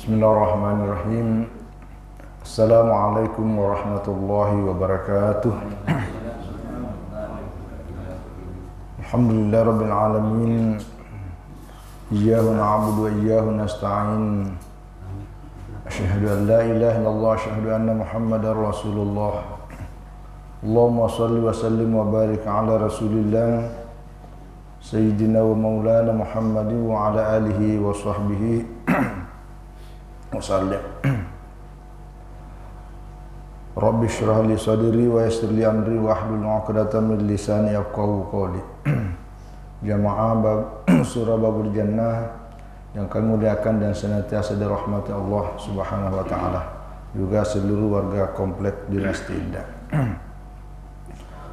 Bismillahirrahmanirrahim. Assalamualaikum warahmatullahi wabarakatuh. Alhamdulillah rabbil alamin. Iyyahu na'budu wa iyyahu nasta'in. Asyhadu an la ilaha illallah, asyhadu anna Muhammadar Rasulullah. Allahumma shalli wa sallim wa barik ala Rasulillah Sayyidina wa Maulana Muhammadin wa ala alihi wa sahbihi wa sallim. Rabbi shrah li sadri wa yassir li amri wa hlul 'uqdatam min lisani yafqahu qawli. Jamaah surah Babul Jannah yang kami muliakan dan senantiasa dirahmati Allah Subhanahu wa taala, juga seluruh warga komplek Dinasti Indah.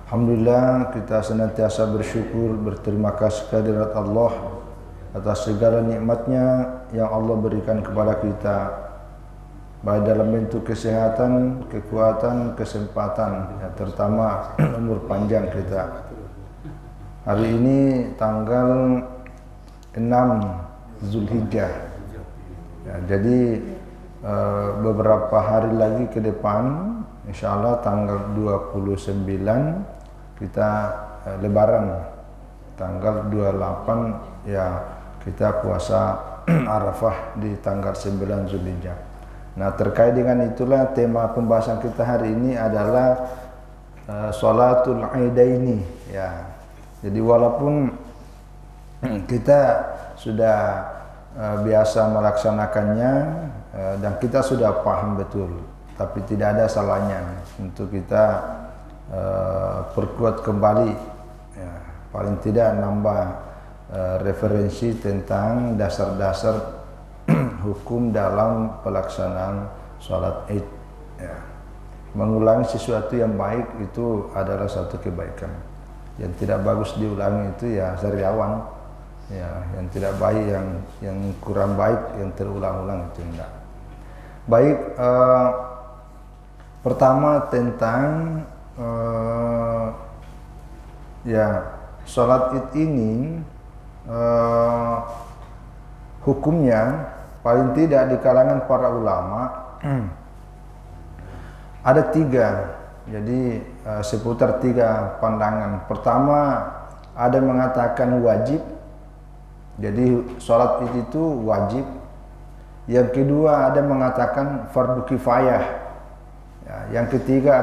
Alhamdulillah, kita senantiasa bersyukur, berterima kasih kehadirat Allah atas segala nikmatnya yang Allah berikan kepada kita, baik dalam bentuk kesehatan, kekuatan, kesempatan, ya, terutama umur panjang kita. Hari ini tanggal 6 Zulhijjah, ya, jadi beberapa hari lagi ke depan, insya Allah tanggal 29 kita Lebaran, tanggal 28 ya kita puasa Arafah di tanggal 9 Zulhijjah. Nah, terkait dengan itulah tema pembahasan kita hari ini adalah Sholatul Aidaini, ya. Jadi walaupun kita sudah biasa melaksanakannya dan kita sudah paham betul, tapi tidak ada salahnya untuk kita perkuat kembali, ya, paling tidak nambah referensi tentang dasar-dasar hukum dalam pelaksanaan sholat Id, ya. Mengulangi sesuatu yang baik itu adalah satu kebaikan. Yang tidak bagus diulangi itu ya sariawan, ya. Yang tidak baik, yang kurang baik, yang terulang-ulang itu enggak baik. Pertama tentang ya sholat Id ini, hukumnya paling tidak di kalangan para ulama ada tiga. Jadi seputar tiga pandangan. Pertama, ada mengatakan wajib, jadi sholat Id itu wajib. Yang kedua, ada mengatakan fardu kifayah, ya. Yang ketiga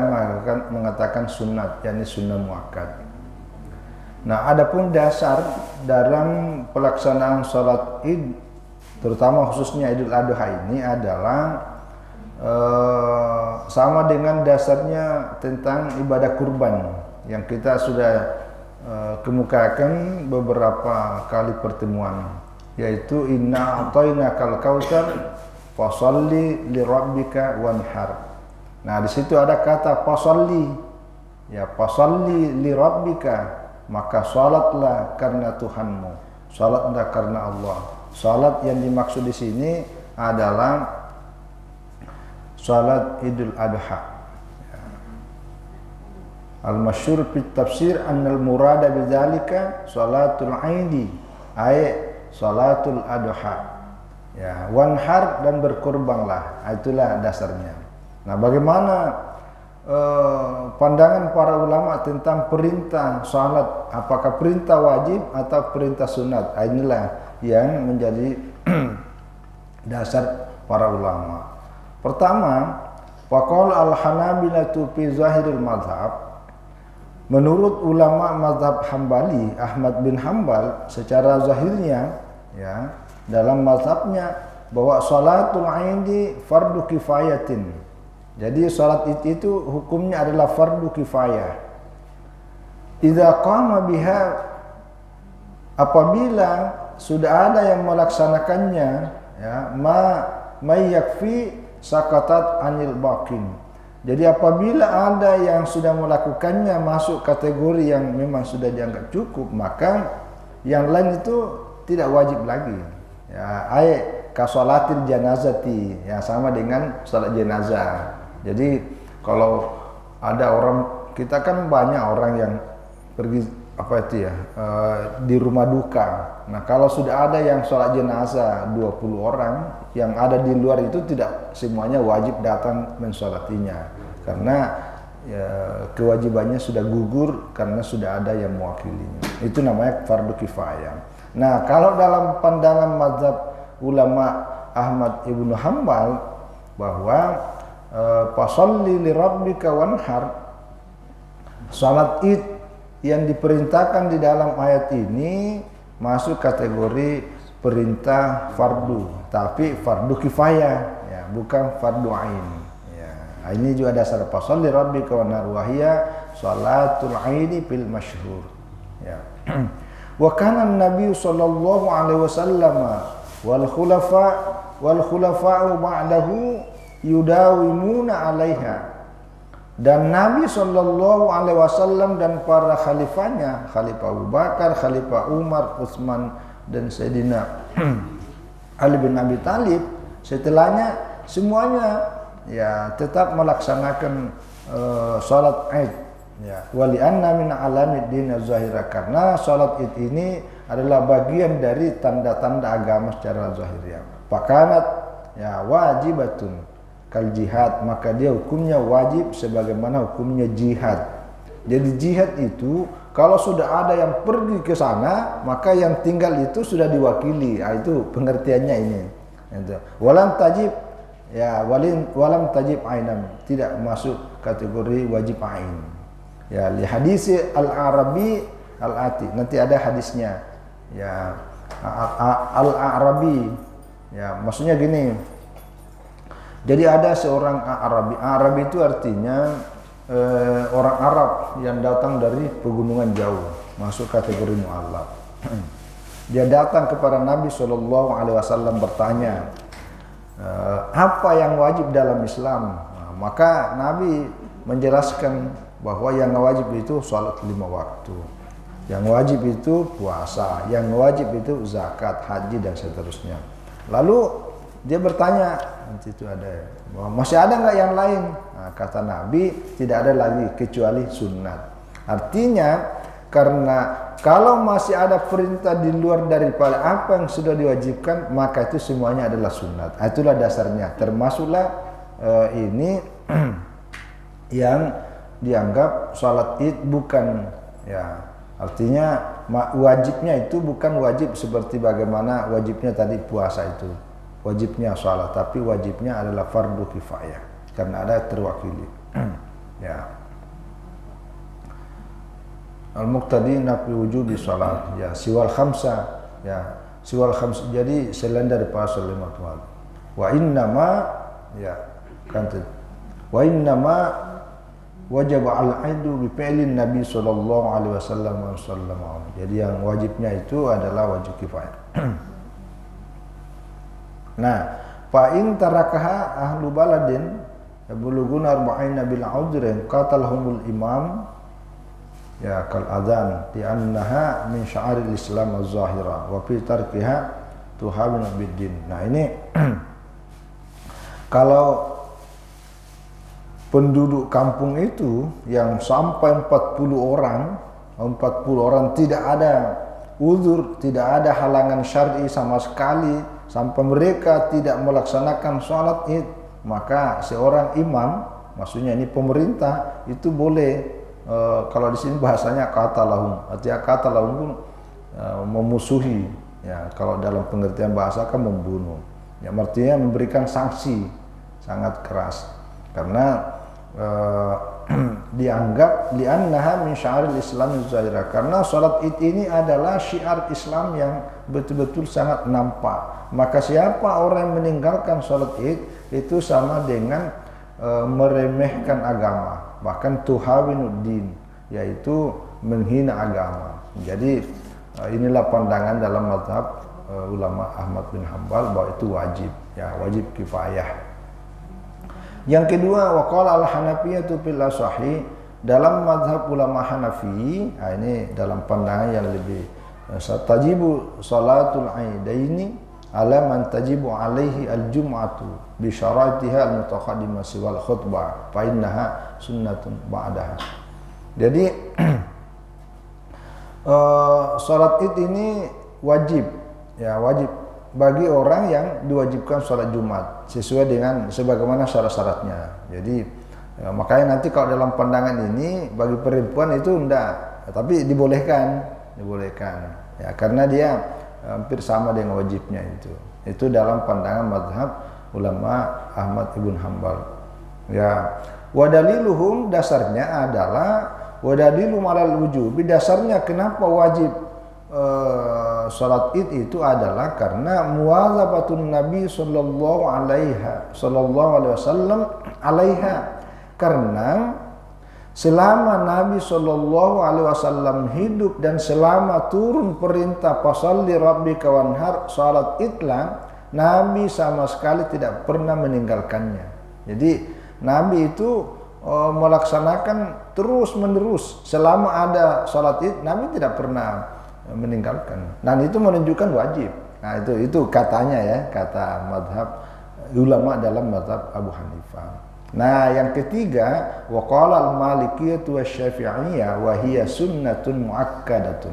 mengatakan sunat, yakni sunnah muakkad. Nah, adapun dasar dalam pelaksanaan sholat Id, terutama khususnya Idul Adha ini adalah sama dengan dasarnya tentang ibadah kurban yang kita sudah kemukakan beberapa kali pertemuan, yaitu inna a'tainakal kautsar fasholli lirabbika wanhar. Nah, di situ ada kata fasholli, ya, fasholli lirabbika, maka salatlah karena Tuhanmu, salatlah karena Allah. Salat yang dimaksud di sini adalah salat Idul Adha. Al-masyhur fi tafsir annal murada bidzalika salatul Aidi, ay salatul Adha. Ya, wanhar dan berkurbanlah. Itulah dasarnya. Nah, bagaimana pandangan para ulama tentang perintah salat, apakah perintah wajib atau perintah sunat? Inilah yang menjadi dasar para ulama. Pertama, faqala al-Hanabilatu fi zahiril madhab. Menurut ulama mazhab Hambali, Ahmad bin Hambal, secara zahirnya, ya, dalam mazhabnya bahwa salatul Aidi fardu kifayatin. Jadi salat itu hukumnya adalah fardu kifayah. Idza qama biha, apabila sudah ada yang melaksanakannya, ya, ma yakfi sakatat anil baqin. Jadi apabila ada yang sudah melakukannya masuk kategori yang memang sudah dianggap cukup, maka yang lain itu tidak wajib lagi. Ya, ay kasolatil janazati, ya, sama dengan salat jenazah. Jadi kalau ada orang, kita kan banyak orang yang pergi apa itu ya, di rumah duka. Nah, kalau sudah ada yang sholat jenazah 20 orang, yang ada di luar itu tidak semuanya wajib datang mensolatinya, karena ya, kewajibannya sudah gugur karena sudah ada yang mewakilinya. Itu namanya fardu kifayah. Nah, kalau dalam pandangan mazhab ulama Ahmad ibnu Hanbal bahwa fasalli li rabbika wanhar, salat id yang diperintahkan di dalam ayat ini masuk kategori perintah fardu, tapi fardu kifayah, ya, bukan fardu ain. Ya, ini juga dasar pasal di rabbika wanhar wahiyya salatul aini fil masyhur. Ya. Wa kana an-nabiy sallallahu alaihi wasallam wal khulafa'u ba'dahu yudawimuna 'alaiha. Dan Nabi Shallallahu Alaihi Wasallam dan para khalifahnya, Khalifah Abu Bakar, Khalifah Umar, Utsman, dan Sayyidina Ali bin Abi Thalib, setelahnya semuanya ya tetap melaksanakan salat Id. Ya, wali anna min alamid din az-zahira, karena salat Id ini adalah bagian dari tanda-tanda agama secara zahiriyah. Pakanat ya wajibatun kal jihad, maka dia hukumnya wajib sebagaimana hukumnya jihad. Jadi jihad itu kalau sudah ada yang pergi ke sana, maka yang tinggal itu sudah diwakili. Nah, itu pengertiannya ini. Walam tajib ya walam tajib ainan, tidak masuk kategori wajib ain. Ya, li hadis al-Arabi al-Ati, nanti ada hadisnya. Ya, al-Arabi. Ya, maksudnya gini. Jadi ada seorang Arabi. Arabi itu artinya orang Arab yang datang dari pegunungan jauh, masuk kategori mu'allaf. Dia datang kepada Nabi SAW bertanya, apa yang wajib dalam Islam? Nah, maka Nabi menjelaskan bahwa yang wajib itu salat 5 waktu, yang wajib itu puasa, yang wajib itu zakat, haji, dan seterusnya. Lalu dia bertanya, nanti itu ada, masih ada nggak yang lain? Nah, kata Nabi, tidak ada lagi kecuali sunat. Artinya, karena kalau masih ada perintah di luar daripada apa yang sudah diwajibkan, maka itu semuanya adalah sunat. Itulah dasarnya. Termasuklah ini yang dianggap salat id bukan, ya, artinya wajibnya itu bukan wajib seperti bagaimana wajibnya tadi puasa itu. Wajibnya salat, tapi wajibnya adalah fardu kifayah karena ada terwakili. Ya. Al-muqtadi nafi wujubi salat, ya, siwal khamsa, ya, siwal khamsa, jadi selain daripada salat 5 waktu. Wa innama, ya, kan, wa innama wajib al-aidu bi fi'lin Nabi sallallahu alaihi wasallam. Jadi yang wajibnya itu adalah wajib kifayah. Nah, fa in tarakaha ahlu baladin yablughuna arba'ina bil udrin qatalahumul imam, ya, kal adzan di annaha min sya'aril islam az-zahira wa fi tarkiha tuhabun biddin. Nah, ini kalau penduduk kampung itu yang sampai 40 orang tidak ada uzur, tidak ada halangan syar'i sama sekali, sampai mereka tidak melaksanakan sholat id, maka seorang imam, maksudnya ini pemerintah, itu boleh, kalau di sini bahasanya kata lahum, artinya kata lahum pun memusuhi, ya, kalau dalam pengertian bahasa kan membunuh, ya, artinya memberikan sanksi sangat keras, karena dianggap li'annaha min sya'aril Islam az-zahira, karena salat id ini adalah syiar Islam yang betul-betul sangat nampak. Maka siapa orang yang meninggalkan salat id itu sama dengan meremehkan agama, bahkan tuhawinuddin, yaitu menghina agama. Jadi inilah pandangan dalam mazhab ulama Ahmad bin Hanbal bahwa itu wajib, ya, wajib kifayah. Yang kedua, waqala al-Hanafiyatu fil asahi, dalam mazhab ulama Hanafi, nah ini dalam pandangan yang lebih tajibu salatul aidaini ala man tajibu alaihi al-jum'atu bi syaratiha al-mutaqaddimah siwal khutbah fa innaha sunnatun ba'daha. Jadi Sholat Id ini wajib, ya wajib bagi orang yang diwajibkan sholat Jumat sesuai dengan sebagaimana syarat-syaratnya. Jadi makanya nanti kalau dalam pandangan ini bagi perempuan itu enggak, tapi dibolehkan ya, karena dia hampir sama dengan wajibnya itu. Itu dalam pandangan mazhab ulama Ahmad ibn Hanbal. Ya, wadaliluhum dasarnya adalah wadalilu malal wujub. Dasarnya kenapa wajib salat Id itu adalah karena muwazabatun Nabi sallallahu alaihi wasallam alaiha, karena selama Nabi sallallahu alaihi wasallam hidup dan selama turun perintah fasalli rabbika wanhar, salat Idlah Nabi sama sekali tidak pernah meninggalkannya. Jadi Nabi itu melaksanakan terus menerus selama ada salat Id, Nabi tidak pernah meninggalkan, dan itu menunjukkan wajib. Nah itu katanya ya, kata madhab ulama dalam madhab Abu Hanifah. Nah yang ketiga, waqala al-Malikiyah wa Syafi'iyah wa hiya sunnatun muakkadatun.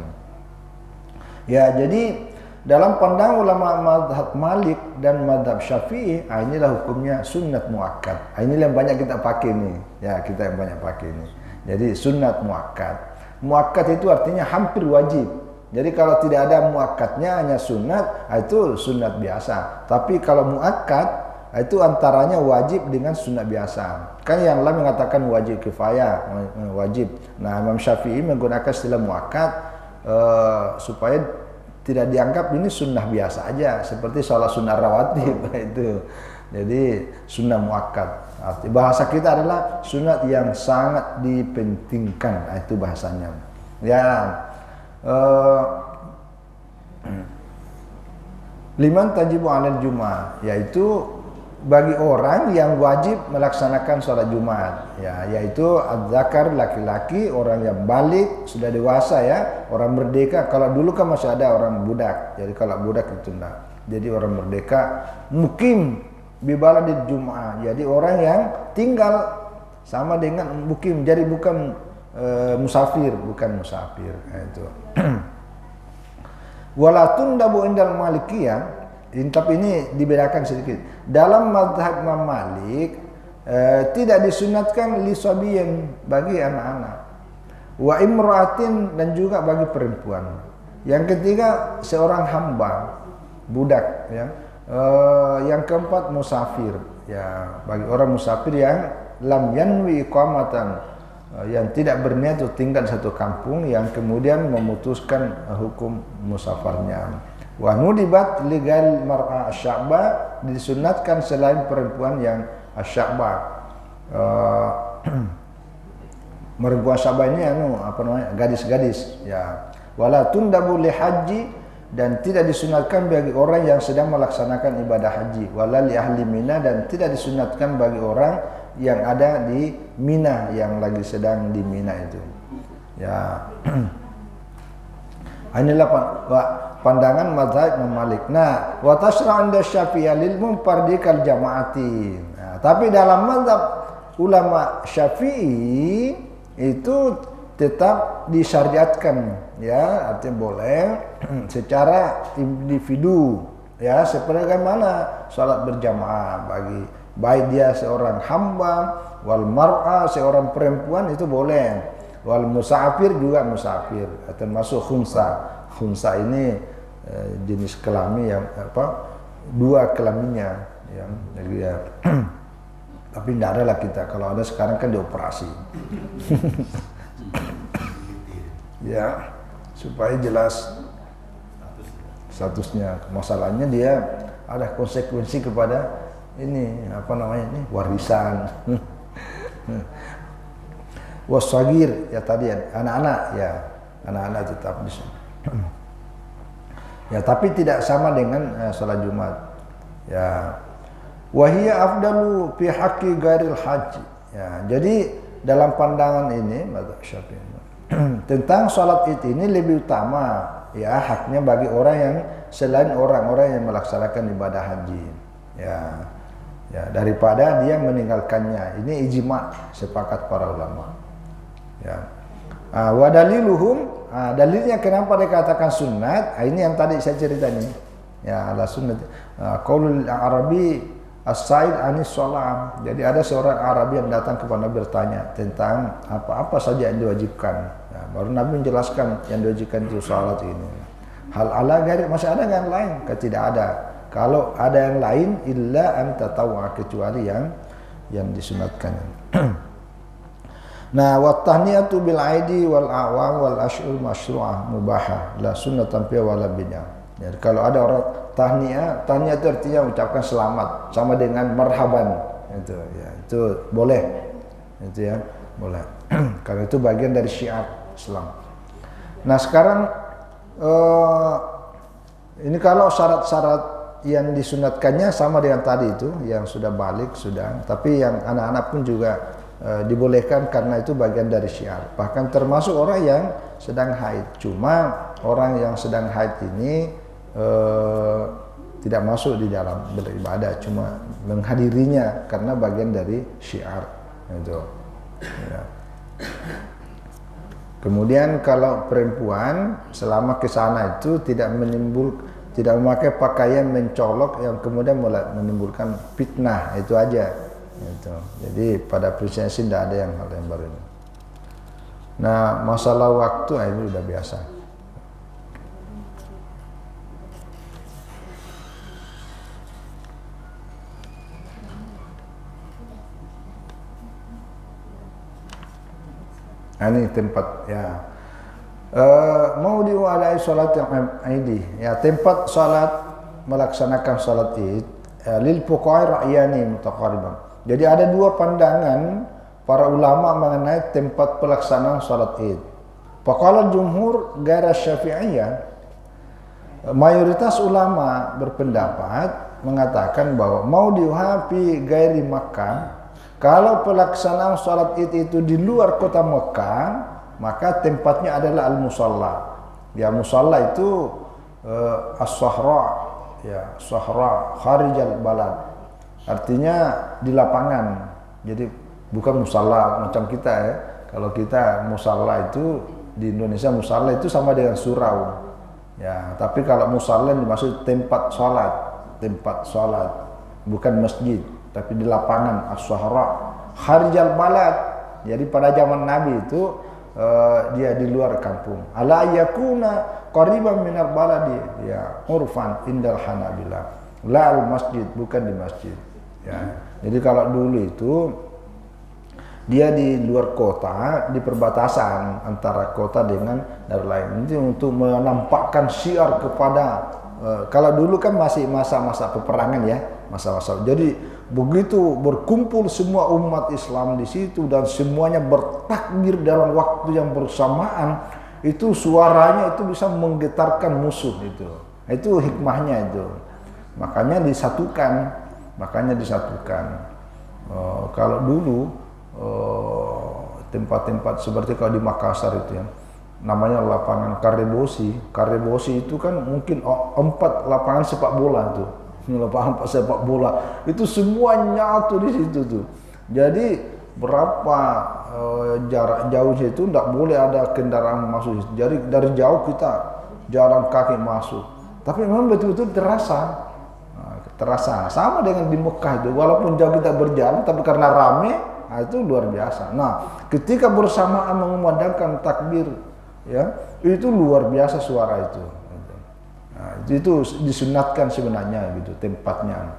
Ya, jadi dalam pandangan ulama madhab Malik dan madhab Syafi'i, inilah hukumnya sunnat muakkad. Inilah yang banyak kita pakai nih, ya kita yang banyak pakai ini. Jadi sunnat muakkad. Muakkad itu artinya hampir wajib. Jadi kalau tidak ada muakkadnya, hanya sunat, itu sunat biasa. Tapi kalau muakkad, itu antaranya wajib dengan sunat biasa. Kan yang lain mengatakan wajib kifayah, wajib. Nah Imam Syafi'i menggunakan istilah muakkad supaya tidak dianggap ini sunnah biasa aja, seperti sholat sunnah rawatib itu. Jadi sunnah muakkad. Bahasa kita adalah sunat yang sangat dipentingkan, itu bahasanya. Ya. Liman tajibu alal Jumat, yaitu bagi orang yang wajib melaksanakan sholat Jumat, ya, yaitu adzakar laki-laki, orang yang balik sudah dewasa ya, orang merdeka. Kalau dulu kan masih ada orang budak, jadi kalau budak itu enggak. Jadi orang merdeka mukim bi baladil Jumat, jadi orang yang tinggal sama dengan mukim, jadi bukan musafir. Nah, itu. Walatun dabu indal Malikiyah, tapi ini dibedakan sedikit. Dalam mazhab Imam Malik tidak disunatkan li sabiyin, bagi anak-anak, wa imra'atin, dan juga bagi perempuan. Yang ketiga seorang hamba, budak ya. Yang keempat musafir, ya, bagi orang musafir yang lam yanwi iqamatan, yang tidak berniat untuk tinggal di satu kampung, yang kemudian memutuskan hukum musafarnya. Wa nudibat ligal mar'a asy'aba, disunatkan selain perempuan yang asy'aba. Perempuan sy'aba ini gadis-gadis ya. Wala tundabu li haji, dan tidak disunatkan bagi orang yang sedang melaksanakan ibadah haji. Wala li ahli Mina, dan tidak disunatkan bagi orang yang ada di Mina, yang lagi sedang di Mina itu. Ya. Inilah pandangan mazhab Imam Malik. Nah, wa tasra' 'inda Syafi'i lil munfardi kal jama'ati. Nah, tapi dalam mazhab ulama Syafi'i itu tetap disyariatkan, ya, artinya boleh secara individu, ya, seperti mana salat berjamaah bagi baik dia seorang hamba, wal mar'ah seorang perempuan itu boleh, wal musafir juga musafir, termasuk khunsa ini jenis kelamin yang dua kelaminnya ya. Jadi ya tapi tidak ada lah kita, kalau ada sekarang kan dioperasi. Ya, supaya jelas statusnya. Masalahnya dia ada konsekuensi kepada ini warisan. Wasagir, ya tadi anak-anak, ya anak-anak tetap di sini. Ya, tapi tidak sama dengan salat Jumat. Ya, wahia afdalu fi haqqi ghairil haji. Ya, jadi dalam pandangan ini mazhab Syafi'i tentang salat Id ini lebih utama, ya, haknya bagi orang yang selain orang-orang yang melaksanakan ibadah haji. Ya, daripada dia meninggalkannya. Ini ijma', sepakat para ulama. Ya. Wa daliluhum, Dalilnya kenapa dikatakan sunat? Ini yang tadi saya cerita nih. Ya, ala sunnat. Qaulul Arabi as-sa'il anis shalah. Jadi ada seorang Arabi yang datang kepada Nabi bertanya tentang apa-apa saja yang diwajibkan. Ya, baru Nabi menjelaskan yang diwajibkan itu salat ini. Hal ala ghairi, masih ada yang lain? Tidak ada. Kalau ada yang lain illa an tatawwa, kecuali yang disunatkan. Nah, wa tahniyatu bil aidi wal a'wam wal ash'ur masyru'ah mubahah la sunnatan fi wala bid'ah. Jadi kalau ada orang tahniah itu artinya ucapkan selamat sama dengan marhaban, itu ya, itu boleh. Itu ya, boleh. Karena itu bagian dari syiar Islam. Nah, sekarang ini kalau syarat-syarat yang disunatkannya sama dengan tadi itu, yang sudah balik sudah, tapi yang anak-anak pun juga dibolehkan karena itu bagian dari syiar. Bahkan termasuk orang yang sedang haid. Cuma orang yang sedang haid ini tidak masuk di dalam beribadah, cuma menghadirinya karena bagian dari syiar itu. Ya. Kemudian kalau perempuan selama ke sana itu tidak memakai pakaian mencolok yang kemudian menimbulkan fitnah, itu aja. Itu. Jadi pada prinsipnya tidak ada hal yang baru ini. Nah, masalah waktu ini udah biasa. Ini tempat ya. Mau diwadai salat yang Aidi. Ya, tempat salat melaksanakan salat Id lil fuqaha ra'yani mutaqariban. Jadi ada dua pandangan para ulama mengenai tempat pelaksanaan salat Id. Faqala jumhur gaira Syafi'iyah, mayoritas ulama berpendapat mengatakan bahwa mau diuhapi gairi Makkah, kalau pelaksanaan salat Id itu di luar kota Mekah, maka tempatnya adalah al-musalla. Ya, musalla itu as-sahra, ya, sahra kharijal balad. Artinya di lapangan. Jadi bukan musalla macam kita ya. Kalau kita musalla itu di Indonesia, musalla itu sama dengan surau. Ya, tapi kalau musalla dimaksud tempat salat, bukan masjid, tapi di lapangan as-sahra kharijal balad. Jadi pada zaman Nabi itu dia di luar kampung. Ala yakuna qariban minar baladi, ya, urfan indal Hanabilah. La al-masjid, bukan di masjid. Ya. Jadi kalau dulu itu dia di luar kota, di perbatasan antara kota dengan daerah lain. Ini untuk menampakkan syiar kepada kalau dulu kan masih masa-masa peperangan ya, masa-masa. Jadi begitu berkumpul semua umat Islam di situ dan semuanya bertakbir dalam waktu yang bersamaan, itu suaranya itu bisa menggetarkan musuh itu. Itu hikmahnya itu. Makanya disatukan. Kalau dulu tempat-tempat seperti kalau di Makassar itu ya, namanya lapangan Karebosi. Karebosi itu kan mungkin 4 lapangan sepak bola tuh. Lapangan sepak bola itu semuanya tuh di situ tuh. Jadi berapa jarak jauh itu tidak boleh ada kendaraan masuk. Jadi dari jauh kita jalan kaki masuk. Tapi memang betul-betul terasa sama dengan di Mekah itu, walaupun jauh kita berjalan tapi karena rame, itu luar biasa. Nah, ketika bersamaan mengumandangkan takbir ya, itu luar biasa suara itu. Nah, itu disunatkan sebenarnya gitu tempatnya.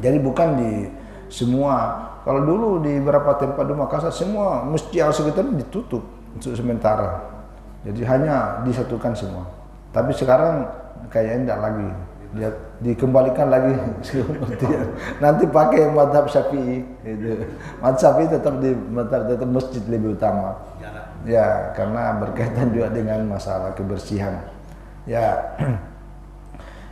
Jadi bukan di semua. Kalau dulu di beberapa tempat di Makassar semua masjid sekitar ditutup untuk sementara. Jadi hanya disatukan semua. Tapi sekarang kayaknya tidak lagi. Dia dikembalikan lagi nanti pakai mazhab Syafi'i itu. Mazhab Syafi'i tetap masjid lebih utama. Ya, karena berkaitan juga dengan masalah kebersihan. Ya.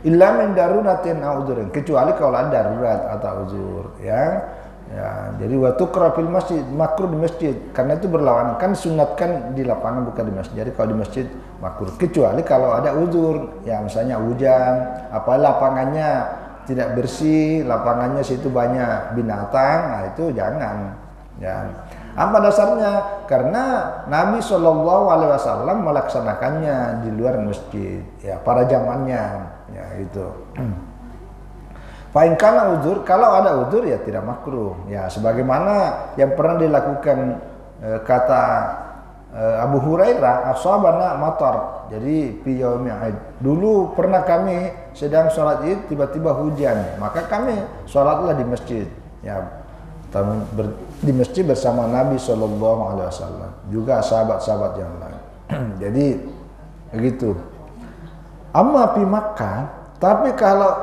Illa min daruratin au udzurin, kecuali kalau ada darurat atau uzur ya. Ya, jadi wa tuqra fil masjid, makruh di masjid karena itu berlawanan, kan sunatkan di lapangan bukan di masjid. Jadi kalau di masjid makruh, kecuali kalau ada uzur ya, misalnya hujan, apa lapangannya tidak bersih, lapangannya situ banyak binatang, nah itu jangan ya. Apa dasarnya? Karena Nabi SAW melaksanakannya di luar masjid, ya pada zamannya, ya itu. Fa'in kana uzur, kalau ada uzur ya tidak makruh. Ya sebagaimana yang pernah dilakukan kata Abu Hurairah, ashabana matar. Jadi fi yaumil Id. Dulu pernah kami sedang sholat Id tiba-tiba hujan, maka kami sholatlah di masjid. Ya di masjid bersama Nabi SAW, juga sahabat-sahabat yang lain. Jadi begitu. Amma di Makkah, tapi kalau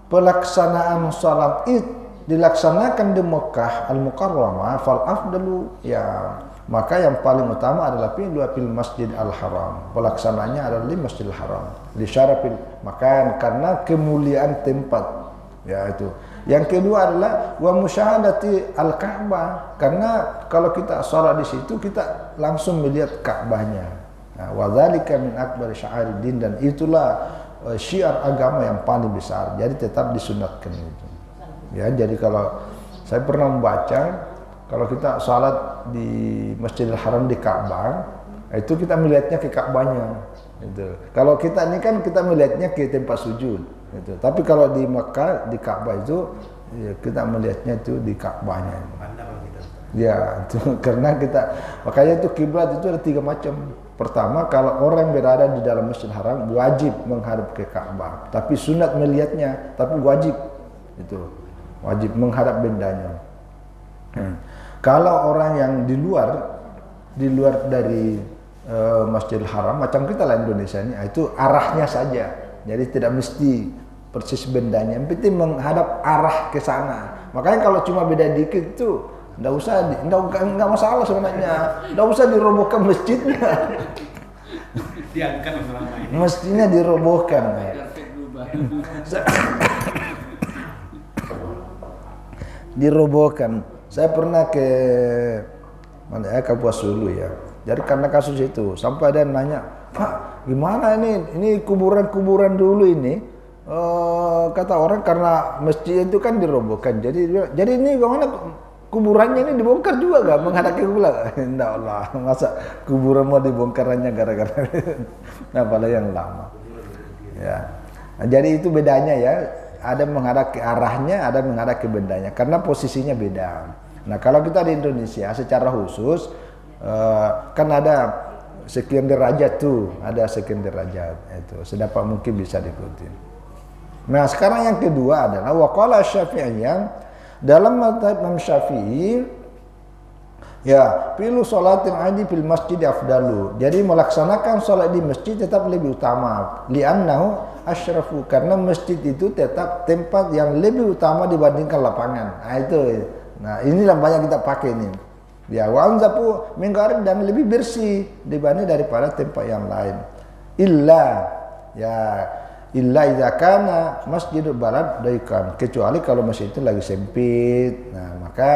pelaksanaan sholat Id dilaksanakan di Mekah Al-Mukarramah, fal afdalu, ya maka yang paling utama adalah fil Masjid Al-Haram. Pelaksananya adalah di Masjidil Haram, li syarafil makan, karena kemuliaan tempat. Ya itu. Yang kedua adalah wa musyahadati al-Ka'bah, karena kalau kita sholat di situ kita langsung melihat Ka'bahnya. Nah, wa dzalika min akbar sya'airid, dan itulah syiar agama yang paling besar. Jadi tetap disunatkan itu. Ya, jadi kalau saya pernah membaca, kalau kita salat di Masjidil Haram di Ka'bah, itu kita melihatnya ke Ka'bahnya. Gitu. Kalau kita ini kan kita melihatnya ke tempat sujud. Gitu. Tapi kalau di Makkah di Ka'bah itu ya, kita melihatnya itu di Ka'bahnya. Ya, itu karena kita makanya itu kiblat itu ada 3 macam. Pertama, kalau orang berada di dalam Masjidil Haram wajib menghadap ke Ka'bah, tapi sunat melihatnya, tapi wajib itu wajib menghadap bendanya. Kalau orang yang di luar dari Masjidil Haram, macam kita lah Indonesia ini, itu arahnya saja, jadi tidak mesti persis bendanya, yang penting menghadap arah ke sana. Makanya kalau cuma beda dikit itu enggak masalah sebenarnya. Enggak usah dirobohkan masjidnya. Diangkat selama ini. Mestinya dirobohkan. Dirobohkan. Saya pernah ke mana ya, Kapuas Hulu ya. Jadi karena kasus itu sampai ada yang nanya, "Pak, gimana ini kuburan-kuburan dulu ini?" Kata orang karena masjid itu kan dirobohkan. Jadi ini gimana kuburannya ini dibongkar juga gak menghadap ke kiblat? Enggak Allah, masa kuburan mau dibongkarannya gara-gara nah pada yang lama. Ya. Nah, jadi itu bedanya ya, ada menghadap ke arahnya, ada menghadap ke bendanya karena posisinya beda. Nah, kalau kita di Indonesia secara khusus kan ada sekian derajat tuh, ada sekian derajat itu sedapat mungkin bisa diikuti. Nah, sekarang yang kedua adalah waqala Syafi'iyyan, dalam mazhab Imam Syafi'i ya pilu sholatil aidi fil masjid afdalu. Jadi melaksanakan salat di masjid tetap lebih utama. Li'annahu asyrafu, karena masjid itu tetap tempat yang lebih utama dibandingkan lapangan. Nah itu. Nah, inilah banyak kita pakai ini. Ya wa anzafu min gharib, dan lebih bersih dibanding daripada tempat yang lain. Illa idza kana masjidul balad daikan, kecuali kalau masjid itu lagi sempit, nah maka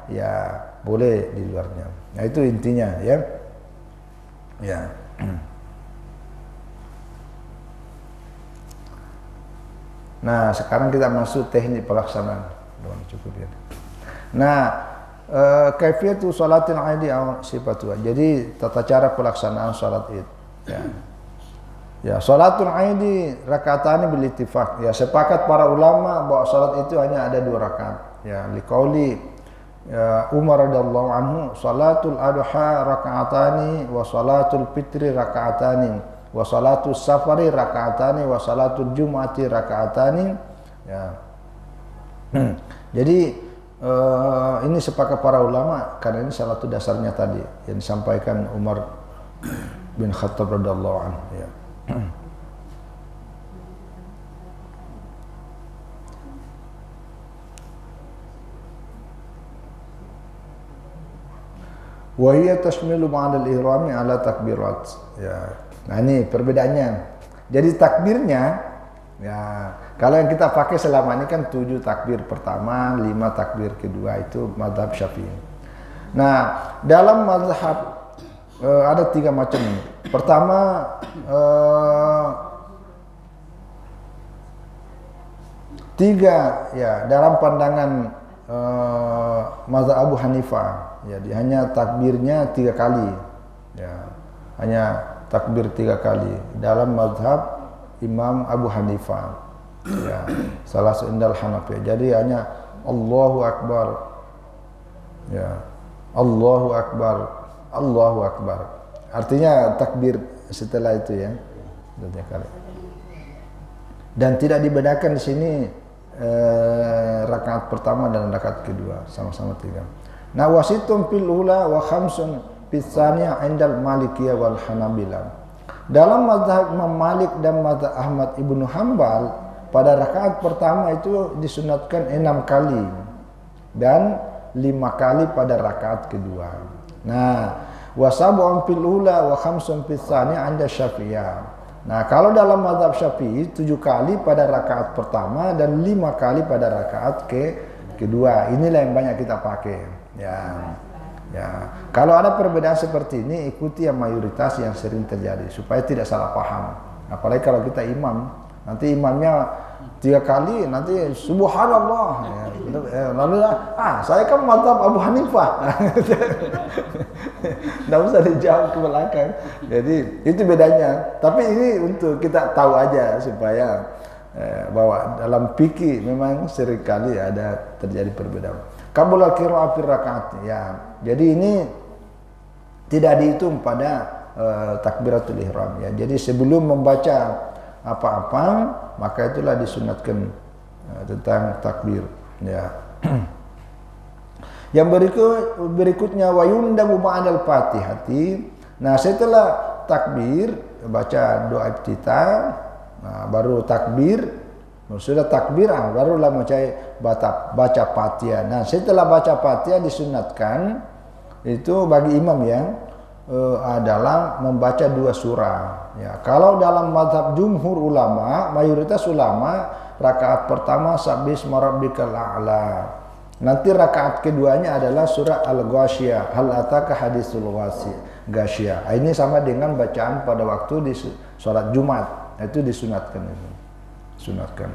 ya boleh di luarnya. Nah itu intinya ya. Ya. Nah, sekarang kita masuk teknik pelaksanaan. Cukup ya. Nah, kaifiyatu sholatil aidi aw sifatuha. Jadi tata cara pelaksanaan salat Id. Ya. Ya, sholatul aidi rakaatani bil ittifaq. Ya, sepakat para ulama bahwa salat itu hanya ada 2 rakaat. Ya, liqauli ya, Umar radhiyallahu anhu, sholatul adha rakaatani wa sholatul fitri rakaatani wa sholatul safari rakaatani wa sholatul jum'ati rakaatani. Ya. Jadi ini sepakat para ulama karena ini salah satu dasarnya tadi yang disampaikan Umar bin Khattab radhiyallahu anhu ya. Wahiyya tashmilu ma'al ihrami ala takbirat. Ya. Nah ini perbedaannya. Jadi takbirnya ya, kalau yang kita pakai selama ini kan 7 takbir pertama, 5 takbir kedua, itu mazhab Syafi'i. Nah, dalam mazhab ada 3 macam. Pertama tiga ya, dalam pandangan mazhab Abu Hanifah. Jadi hanya takbirnya 3 kali. Ya, hanya takbir 3 kali dalam mazhab Imam Abu Hanifah. Ya, salah seindal Hanafi. Jadi hanya Allahu Akbar. Ya, Allahu Akbar, Allahu Akbar. Artinya takbir setelah itu ya. 3 kali. Dan tidak dibedakan di sini rakaat pertama dan rakaat kedua, sama-sama 3. Nah, wasitum fil ula wa khamsun fis tsaniyah indal Malikiyah wal Hanabilah. Dalam mazhab Imam Malik dan mazhab Ahmad Ibnu Hanbal, pada rakaat pertama itu disunatkan 6 kali dan 5 kali pada rakaat kedua. Nah, wa sab'un fil ula wa khamsun fis tsaniyah 'inda Syafi'iyah. Nah, kalau dalam mazhab Syafi'i 7 kali pada rakaat pertama dan 5 kali pada rakaat kedua. Inilah yang banyak kita pakai. Ya. Kalau ada perbedaan seperti ini, ikuti yang mayoritas yang sering terjadi supaya tidak salah paham. Apalagi kalau kita imam, nanti imamnya 3 kali, nanti subhanallah. Ya. Lalu saya kan mazhab Abu Hanifah. Tidak usah dijawab ke belakang. Jadi itu bedanya. Tapi ini untuk kita tahu aja supaya bahwa dalam fikih memang seringkali ada terjadi perbedaan. Qabul al-qira'ah fi rakaat. Ya. Jadi ini tidak dihitung pada takbiratul ihram ya. Jadi sebelum membaca apa-apa maka itulah disunatkan tentang takbir ya. Yang berikutnya wa yundabu ba'dal Fatihati. Nah, setelah takbir baca doa iftitah, nah, baru takbir. Sudah takbir barulah baca Fatihah. Nah, setelah baca Fatihah disunatkan itu bagi imam ya adalah membaca 2 surah. Ya, kalau dalam mazhab jumhur ulama, mayoritas ulama rakaat pertama Sabbisma rabbikal a'la. Nanti rakaat keduanya adalah surah Al-Ghasyiyah, hal ataka hadisul ghasyiyah. Ini sama dengan bacaan pada waktu di salat Jumat. Itu disunatkan itu. Sunatkan.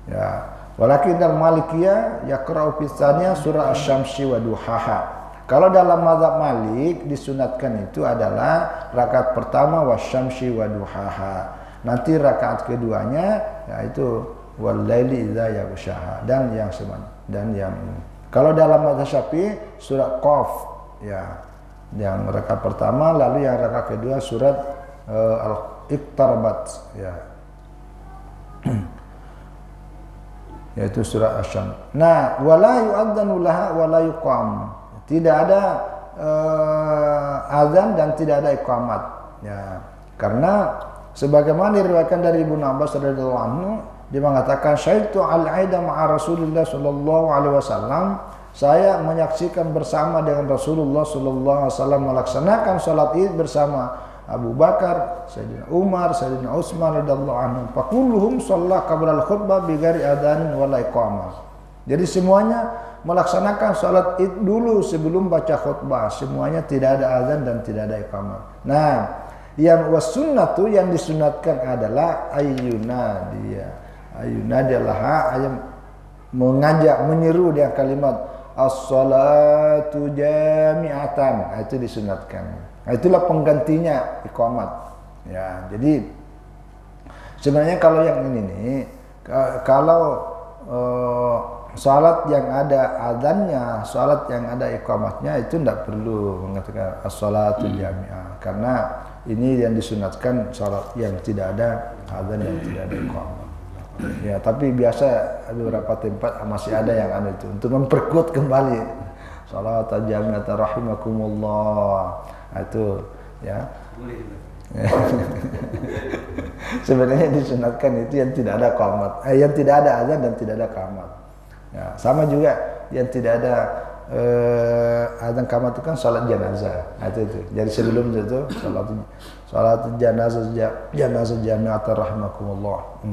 Ya, walakin dalam Malikiyah yaqra'u fis tsaniyah surah Asy-Syamsi wa duhaha. Kalau dalam mazhab Malik disunatkan itu adalah rakaat pertama wasyamsi wa duhaha. Nanti rakaat keduanya yaitu wal laili idza yaghshaha dan yang seman dan yang kalau dalam mazhab Syafi'i surat Qaf ya. Yang rakaat pertama lalu yang rakaat kedua surat Al-Iqtarabat ya. Yaitu surah Asy-Syams. Nah, wala yu'adzanu laha wala yuqam. Tidak ada azan dan tidak ada iqamat ya. Karena sebagaimana diriwayatkan dari Ibnu Abbas radhiyallahu anhu dia mengatakan syaitu al-aida ma'a Rasulillah sallallahu alaihi wasallam. Saya menyaksikan bersama dengan Rasulullah sallallahu alaihi wasallam melaksanakan salat Id bersama Abu Bakar, Sayyidina Umar, Sayyidina Utsman radhiyallahu anhu. Fakulluhum shalla qabla al-khutbah bi ghairi adzanin wala iqamah. Jadi semuanya melaksanakan salat Id dulu sebelum baca khutbah. Semuanya tidak ada azan dan tidak ada iqamah. Nah, yang wasunnatu yang disunatkan adalah ayyunadiya. Ayyunadilah ayam mengajak menyeru dia kalimat as-salatu jami'atan. Itu disunatkan. Nah, itulah penggantinya iqamat. Ya, jadi sebenarnya kalau yang ini nih kalau salat yang ada adzannya, salat yang ada iqamatnya itu tidak perlu mengatakan as-salatu jami'ah karena ini yang disunatkan salat yang tidak ada adzan dan tidak ada iqamat. Ya, tapi biasa beberapa tempat masih ada yang ada itu untuk memperkuat kembali salat jami'ah rahimakumullah. Itu ya. Boleh juga. Sebenarnya disunatkan itu yang tidak ada qamat, yang tidak ada azan dan tidak ada qamat. Ya, sama juga yang tidak ada azan qamat itu kan salat jenazah. Itu. Jadi sebelum itu salat jenazah jami'at rahimakumullah.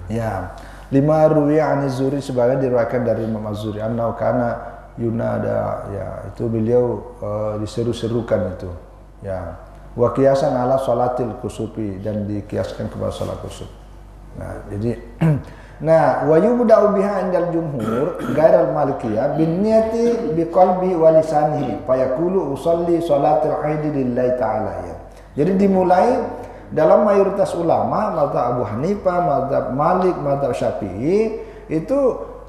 Ya. 5 ruwiya an Az-Zuhri sebagai diriwayatkan dari Imam Az-Zuhri annahu kana yunada ya itu beliau diseru-serukan itu ya wa qiyasan ala salatil kusufi dan dikiaskan kepada salat kusuf. Nah, jadi Nah, wa yubda'u biha indal jumhur ghairal malikiyah bin niyati bi qalbi wa lisanihi fa yaqulu usolli sholatul aid lillahi ta'ala ya. Jadi dimulai dalam mayoritas ulama, mazhab Abu Hanifah, mazhab Malik, mazhab Syafi'i itu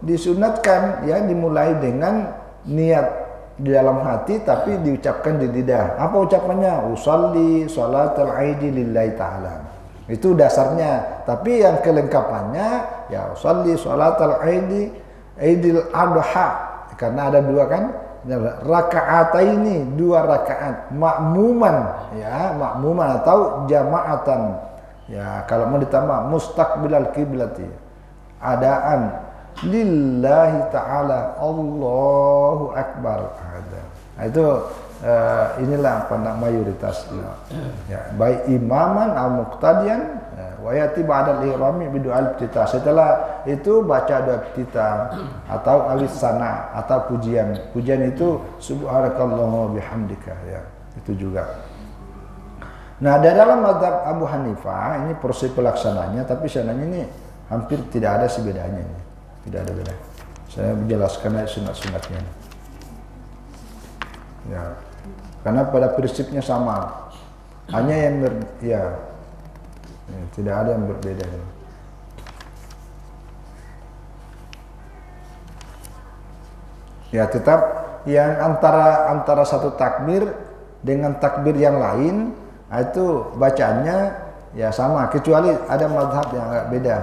disunatkan ya dimulai dengan niat di dalam hati tapi diucapkan di lidah. Apa ucapannya? Usolli sholatul aid lillahi ta'ala. Itu dasarnya. Tapi yang kelengkapannya ya usolli sholatul aid Idul Adha karena ada dua kan? Rakaataini, 2 rakaat makmuman ya, makmuman atau jamaatan. Ya, kalau mau ditambah mustaqbilal kiblati. Adaan lillahi ta'ala Allahu akbar. Nah, itu inilah pandang mayoritas ya, baik imaman atau muqtadian wa yati ba'dal ihrami bi du'al iftitah. Setelah itu baca doa iftitah atau alis sana atau pujian. Pujian itu subhanakallahumma bihamdika ya. Itu juga. Nah, dalam mazhab Abu Hanifah ini proses pelaksananya tapi sebenarnya ini hampir tidak ada sih bedanya ini. Tidak ada beda. Saya menjelaskan sunat-sunatnya. Ya. Karena pada prinsipnya sama. Hanya yang tidak ada yang berbeda. Ya, tetap yang antara satu takbir dengan takbir yang lain itu bacaannya ya sama, kecuali ada mazhab yang agak beda.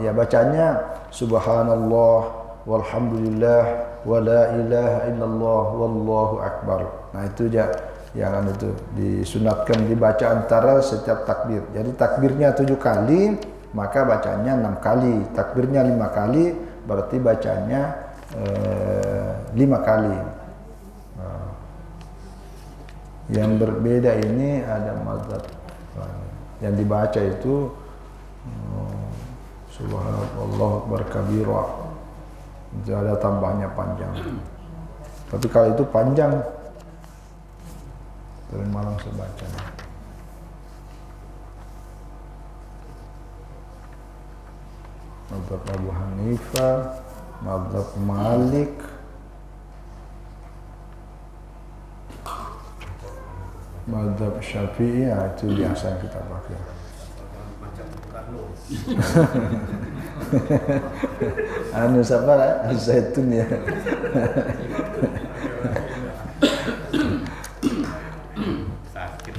Ya bacanya subhanallah walhamdulillah wa la ilaha illallah wallahu akbar. Nah itu aja yang itu disunatkan dibaca antara setiap takbir. Jadi takbirnya 7 kali, maka bacanya 6 kali. Takbirnya 5 kali, berarti bacanya 5 kali. Yang berbeda ini ada mazhab yang dibaca itu subhanallah akbar kabira. Itu ada tambahnya panjang. Tapi kalau itu panjang terima langsung baca. Mazhab Abu Hanifah, mazhab Malik, mazhab Syafi'i ya, itu biasa yang kita pakai. Anu siapa lah? Zaitun ya. Sakit.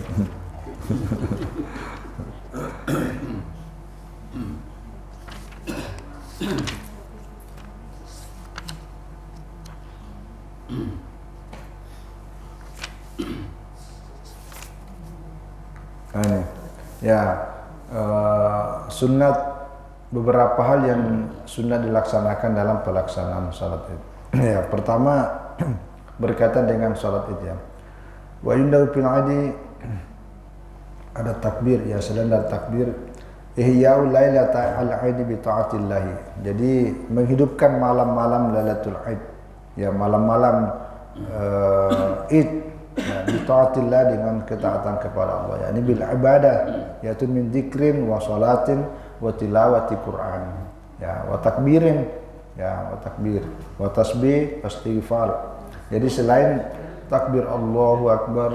Ini ya sunat, beberapa hal yang sunat dilaksanakan dalam pelaksanaan salat Id. Ya, pertama berkaitan dengan salat Id ya. Wa yundahu fil adi ada takbir ya, selain dari takbir ihya'ul lailata al-'id bi ta'atillah. Jadi menghidupkan malam-malam Lailatul Id. Ya, malam-malam Id ya, bi ta'atillah dengan ketaatan kepada Allah. Ya, ini bil ibadah yaitu min dzikrin wa sholatin wa tilawati Quran. Ya, wa takbirin ya, wa takbir, wa tasbih, istighfar. Jadi selain takbir Allahu akbar,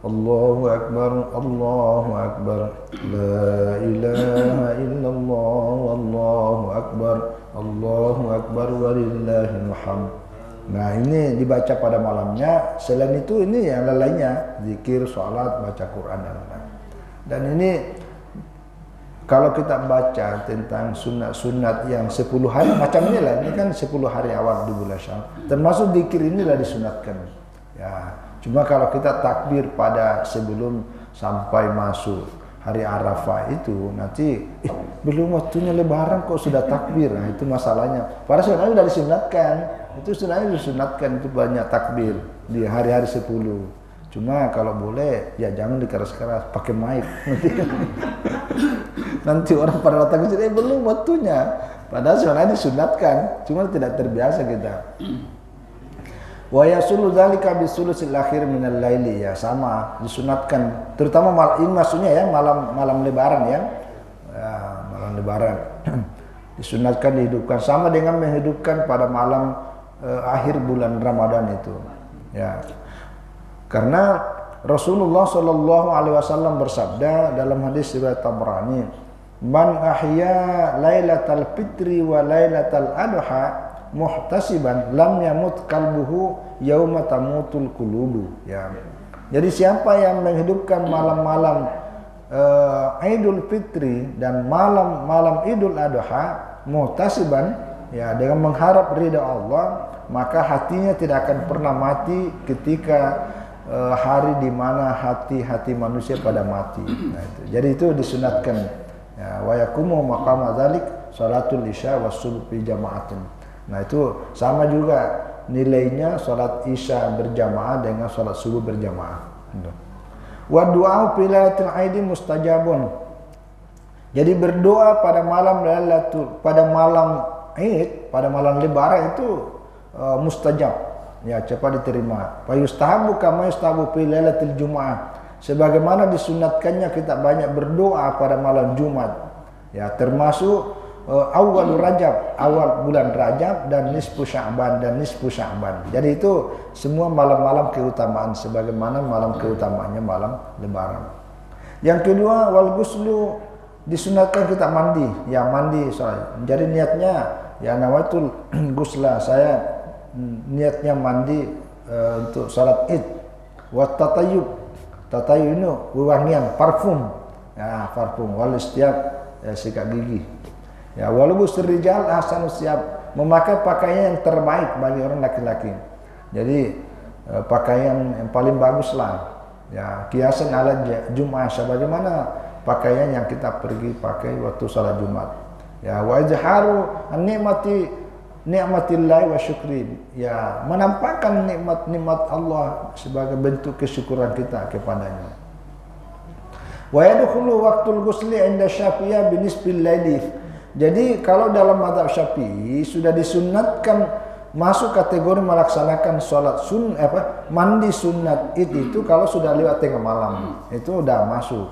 Allahu akbar, Allahu akbar, la ilaha illallah, Allahu akbar, Allahu akbar walillahil hamd. Nah, ini dibaca pada malamnya. Selain itu ini yang lainnya, zikir, salat, baca Quran dan lain-lain. Dan ini kalau kita baca tentang sunat-sunat yang 10 hari macam inilah, ini kan 10 hari awal di bulan Syawal. Termasuk zikir inilah disunatkan. Ya, cuma kalau kita takbir pada sebelum sampai masuk hari Arafah itu nanti belum waktunya lebaran kok sudah takbir. Nah, itu masalahnya. Padahal sebenarnya sudah disunatkan. Itu sebenarnya disunatkan itu banyak takbir di hari-hari 10. Cuma kalau boleh ya jangan dikeras-keras, pakai mic nanti orang pada datang ke sini belum waktunya. Padahal sebenarnya disunatkan, cuma tidak terbiasa kita. Wa yasulu dzalika bisulusil akhir minal laili ya, sama disunatkan terutama ini maksudnya ya malam lebaran ya. Ya, malam malam Lebaran. Disunatkan dihidupkan sama dengan menghidupkan pada malam akhir bulan Ramadan itu. Ya. Karena Rasulullah Shallallahu Alaihi Wasallam bersabda dalam hadis riwayat Tabrani, "Man ahya lailatal fitri wa lailatal adha muhtasiban lam yamut qalbuhu yauma tamutul qulubu." Ya. Jadi siapa yang menghidupkan malam-malam Idul Fitri dan malam-malam Idul Adha muhtasiban, ya, dengan mengharap ridha Allah, maka hatinya tidak akan pernah mati ketika hari di mana hati-hati manusia pada mati. Nah, itu. Jadi itu disunatkan. Ya, wa yakumu maqama dzalik salatul isya was subuh fi jama'atin. Nah, itu sama juga nilainya salat isya berjamaah dengan salat subuh berjamaah. Wa du'a fi lailatul aidi mustajabun. Jadi berdoa pada malam Lailatul, pada malam Id, pada malam Lebaran itu mustajab, ya, cepat diterima. Fa yustahabu kama yustahabu fi lailatul Jumaah. Sebagaimana disunatkannya kita banyak berdoa pada malam Jumat. Ya, termasuk awal Rajab, awal bulan Rajab, dan nisfu Sya'ban dan nisfu Sya'ban. Jadi itu semua malam-malam keutamaan sebagaimana malam keutamaannya malam Lebaran. Yang kedua, wal ghuslu, disunatkan kita mandi, ya, mandi soalnya. Jadi niatnya, ya, nawaitul ghusla, saya niatnya mandi untuk salat Id. Wa tatayub, tatayub itu wewangian, parfum, ya, parfum. Wal istiab, ya, sikat gigi. Ya, walubus rijal ahsanu siap, memakai pakaian yang terbaik bagi orang laki-laki. Jadi pakaian yang paling bagus lah. Ya, kiasan ala Jumat, sebagaimana pakaian yang kita pergi pakai waktu salat Jumat. Ya, wa izharu ni'matillahi wa syukri. Ya, menampakkan nikmat-nikmat Allah sebagai bentuk kesyukuran kita kepadanya. Wa yadkhulu waqtul ghusli 'inda Syafi'iyah binisbil laili. Jadi kalau dalam mazhab Syafi'i sudah disunatkan masuk kategori melaksanakan sholat mandi sunat Id itu kalau sudah lewat tengah malam, itu udah masuk.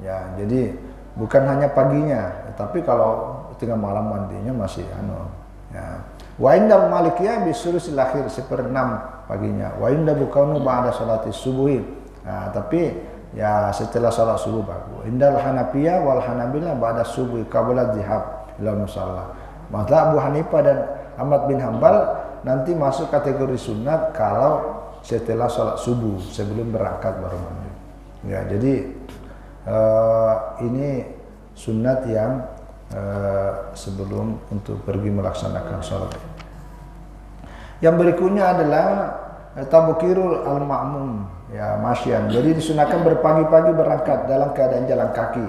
Ya, jadi bukan hanya paginya, tapi kalau tengah malam mandinya masih ya. Wa indal Malikiyah bisurusil akhir 1/6 paginya. Wa inda bukaunu ba'da sholatis subuhi. Nah, tapi ya setelah sholat subuh bagus. Indal Hanafiyah wal Hanabilah ba'da subuh qabla dzihab ila musalla. Mazhab Abu Hanifah dan Ahmad bin Hambal nanti masuk kategori sunat kalau setelah sholat subuh, sebelum berangkat baru mandi. Ya, jadi ini sunat yang sebelum untuk pergi melaksanakan sholat. Yang berikutnya adalah tabukirul al-ma'mum, ya, masyan. Jadi disunahkan berpagi-pagi berangkat dalam keadaan jalan kaki.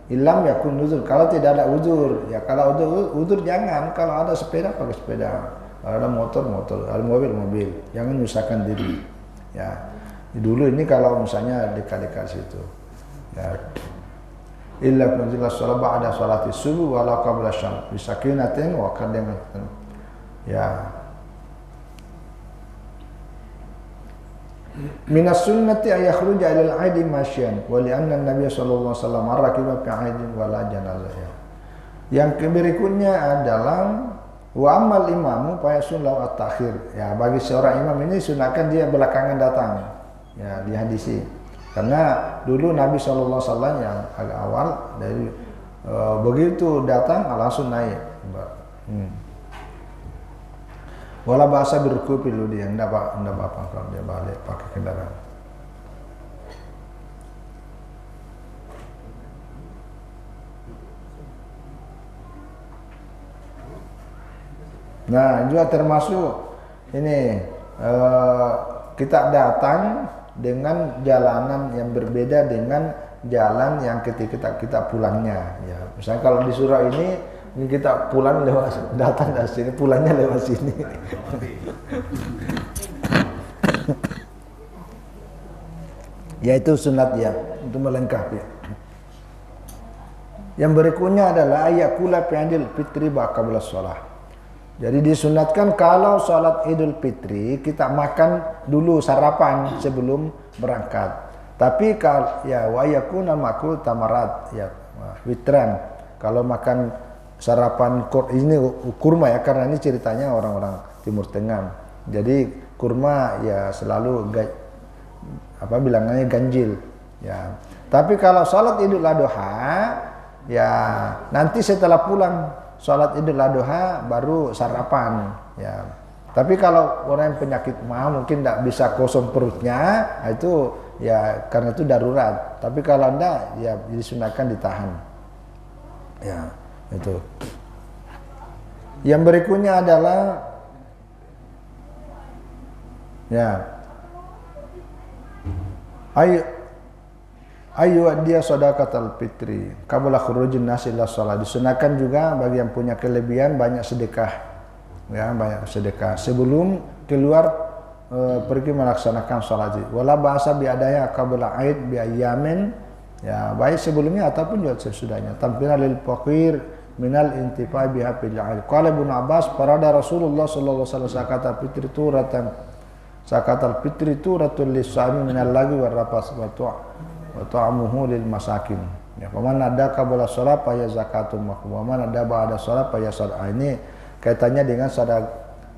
Ilam yakun uzur, kalau tidak ada uzur, ya, kalau uzur jangan, kalau ada sepeda pakai sepeda, kalau ada motor, ada mobil, jangan menyusahkan diri. Ya, dulu ini kalau misalnya dekat-dekat situ, ya, illa kunzila sholat ba'da sholati subuh walau qabla syam bisakinatin wa qadamatin. Ya, minas sunnati ayakhruja ilal aidi masyan wa li'anna Nabi sallallahu alaihi wasallam rakiba fi aidin wala janazah. Yang berikutnya adalah wa amal imamu fa yasun lahu at-takhir. Ya, bagi seorang imam ini sunahkan dia belakangan datang. Ya, di hadisi. Karena dulu Nabi sallallahu alaihi wasallam yang agak awal dari begitu datang langsung naik. Wala bahasa berkupi dulu dia, enggak apa-apa kalau dia balik pakai kendaraan. Nah, juga termasuk ini kita datang dengan jalanan yang berbeda dengan jalan yang ketika kita pulangnya. Ya, misalnya kalau di surau ini kita pulang lewat, datang dari sini, pulangnya lewat sini. Yaitu sunat, ya, untuk melengkapi. Yang berikutnya adalah ayakula fi'idul fitri ba'qabla sholah. Jadi disunatkan kalau sholat Idul Fitri kita makan dulu sarapan sebelum berangkat. Tapi kalau ya wa yakuna makul tamarat, ya, witran. kalau makan sarapan ini kurma ya, karena ini ceritanya orang-orang Timur Tengah. Jadi kurma ya selalu bilangannya ganjil ya. Tapi kalau sholat Idul Adha ya nanti setelah pulang sholat Idul Adha baru sarapan ya. Tapi kalau orang yang penyakit mah mungkin tidak bisa kosong perutnya, itu ya karena itu darurat. Tapi kalau enggak ya disunahkan ditahan. Ya, itu. Yang berikutnya adalah ya ayu dia sedekatul fitri qabla khurujin nas ila shalah. Disunahkan juga bagi yang punya kelebihan banyak sedekah. Ya, banyak sedekah sebelum keluar pergi melaksanakan sholat Id. Wala ba'sa bi adaya qabla Aid bi ayyamin, ya baik sebelumnya ataupun juga sesudahnya. Tampilan lil faqir minal intifa biha fil Aid. Qala Ibnu Abbas farada Rasulullah sallallahu alaihi wasallam sakatal fitri turatul lisani minal lagi war rafas wa ta'amuhu lil masakin. Ya, faman ada qabla shalah fa ya zakatul maqbul, man ada ba'da shalah fa ya shalah. Ini kaitannya dengan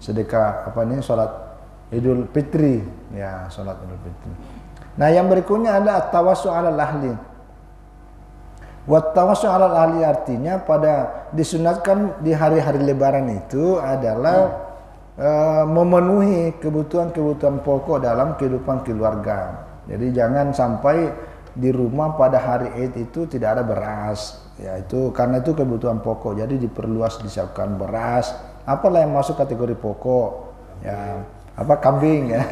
sedekah salat Idul Fitri ya, salat Idul Fitri. Nah, yang berikutnya ada tawassu 'alal ahli. Wa tawassu 'alal ahli artinya pada disunatkan di hari-hari lebaran itu adalah memenuhi kebutuhan-kebutuhan pokok dalam kehidupan keluarga. Jadi jangan sampai di rumah pada hari Id itu tidak ada beras. Ya, itu karena itu kebutuhan pokok. Jadi diperluas, disiapkan beras, apalah yang masuk kategori pokok. Ya, kambing ya.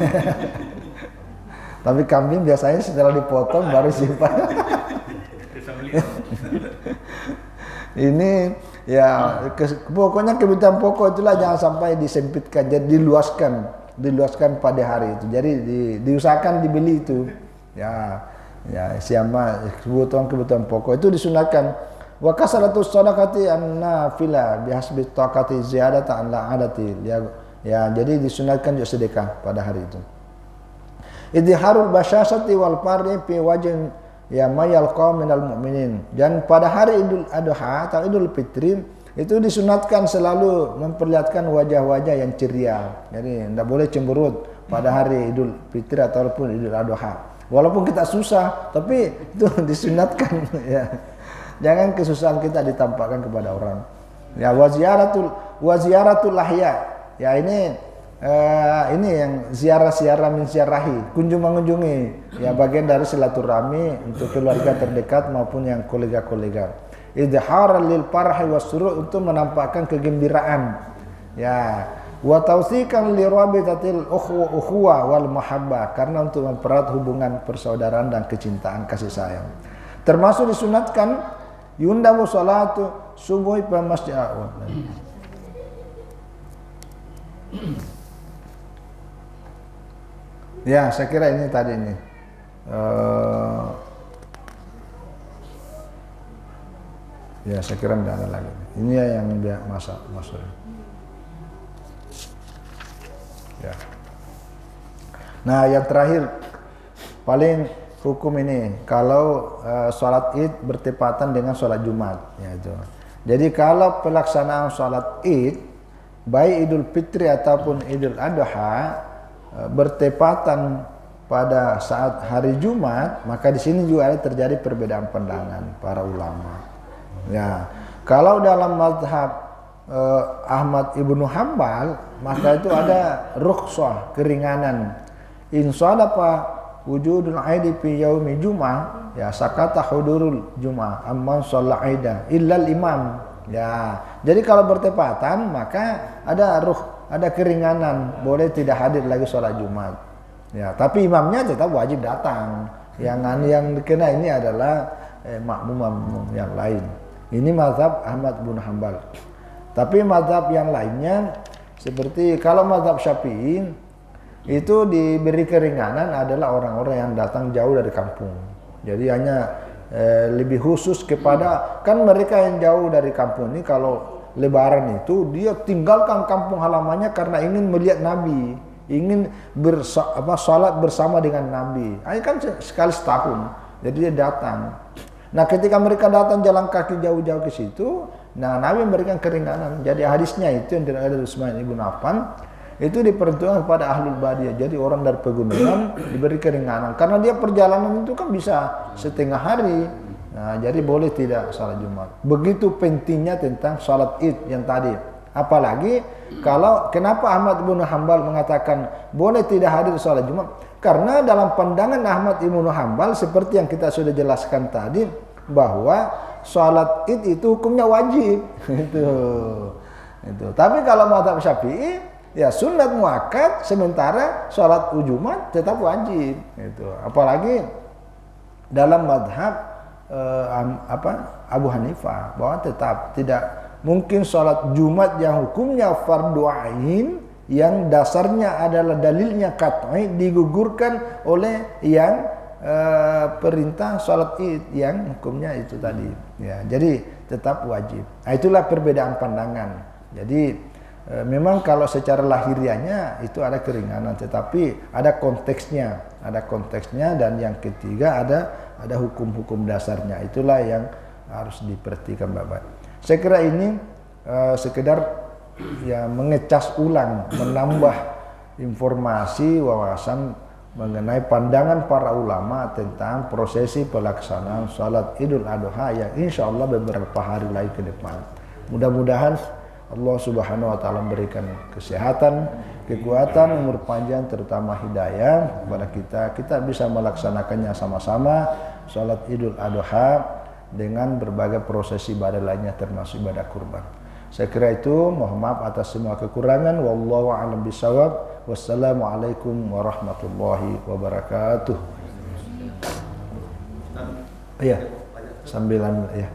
Tapi kambing biasanya setelah dipotong baru simpan. Ini ya pokoknya kebutuhan pokok itulah jangan sampai disempitkan, jadi diluaskan pada hari itu. Jadi diusahakan dibeli itu. Ya siapa kebutuhan pokok itu disunahkan. Wa kasratus shadaqati an-nafilah bihasbi taqati ziyadatan la adati. Ya, jadi disunatkan juga sedekah pada hari itu. Idharul basyasati wal farri fi wajhin ya mayal qaum minal mu'minin. Dan pada hari Idul Adha atau Idul Fitri itu disunatkan selalu memperlihatkan wajah-wajah yang ceria. Jadi tidak boleh cemberut pada hari Idul Fitri ataupun Idul Adha. Walaupun kita susah, tapi itu disunatkan ya. Jangan kesusahan kita ditampakkan kepada orang. Ya, wa ziyaratul lahya. Ya ini yang ziarah min ziarahi, kunjung mengunjungi. Ya bagian dari silaturahmi untuk keluarga terdekat maupun yang kolega-kolega. Idharan lil farhi wasrur, untuk menampakkan kegembiraan. Ya, wa tausikan li rabitatil ukhuwah wal mahabbah, karena untuk mempererat hubungan persaudaraan dan kecintaan kasih sayang. Termasuk disunatkan yundamu salatu subuh pada masjid. Ya, saya kira ini tadi ini. Ya, saya kira tidak ada lagi. Ini yang dia masuk. Ya. Nah, yang terakhir paling hukum ini kalau sholat Id bertepatan dengan sholat Jumat, ya itu. Jadi kalau pelaksanaan sholat Id baik Idul Fitri ataupun Idul Adha bertepatan pada saat hari Jumat, maka di sini juga ada terjadi perbedaan pandangan para ulama. Ya, kalau dalam mazhab Ahmad ibnu Hambal, maka itu ada rukhsah, keringanan. Insadafa wujudul aidi fi yaumi jum'ah, ya sakata hudurul jum'ah amman shalla aida illal imam. Ya, jadi kalau bertepatan maka ada keringanan, boleh tidak hadir lagi sholat Jumat. Ya, tapi imamnya tetap wajib datang. Yang dikena ini adalah makmum yang lain. Ini mazhab Ahmad bin Hanbal. Tapi mazhab yang lainnya seperti kalau mazhab Syafi'i itu diberi keringanan adalah orang-orang yang datang jauh dari kampung. Jadi hanya lebih khusus kepada, kan mereka yang jauh dari kampung ini kalau lebaran itu dia tinggalkan kampung halamannya karena ingin melihat Nabi, ingin salat bersama dengan Nabi. Ini kan sekali setahun. Jadi dia datang. Nah ketika mereka datang jalan kaki jauh-jauh ke situ, nah Nabi memberikan keringanan. Jadi hadisnya itu yang ada dari Utsman ibn Affan itu diperuntukkan kepada ahlul badiyah. Jadi orang dari pegunungan diberi keringanan karena dia perjalanan itu kan bisa setengah hari. Nah jadi boleh tidak salat Jumat. Begitu pentingnya tentang salat Id yang tadi. Apalagi kalau kenapa Ahmad bin Hanbal mengatakan boleh tidak hadir salat Jumat? Karena dalam pandangan Ahmad bin Hanbal seperti yang kita sudah jelaskan tadi bahwa salat Id itu hukumnya wajib. Itu. Tapi kalau mazhab Syafi'i ya sunat muakkad sementara salat Jumat tetap wajib. Itu. Apalagi dalam mazhab Abu Hanifah bahwa tetap tidak mungkin salat Jumat yang hukumnya fardu ain yang dasarnya adalah dalilnya qat'i digugurkan oleh yang perintah salat Id yang hukumnya itu tadi ya. Jadi tetap wajib. Nah, itulah perbedaan pandangan. Jadi memang kalau secara lahiriahnya itu ada keringanan tetapi ada konteksnya dan yang ketiga ada hukum-hukum dasarnya. Itulah yang harus diperhatikan Bapak. Saya kira ini sekedar ya mengecas ulang, menambah informasi wawasan mengenai pandangan para ulama tentang prosesi pelaksanaan salat Idul Adha yang insya Allah beberapa hari lagi ke depan. Mudah-mudahan Allah Subhanahu wa taala memberikan kesehatan, kekuatan, umur panjang terutama hidayah kepada kita bisa melaksanakannya sama-sama salat Idul Adha dengan berbagai prosesi ibadah lainnya termasuk ibadah kurban. Saya kira itu, mohon maaf atas semua kekurangan. Wallahu a'lam bishawab. Wassalamualaikum warahmatullahi wabarakatuh. Iya, sambilan ya.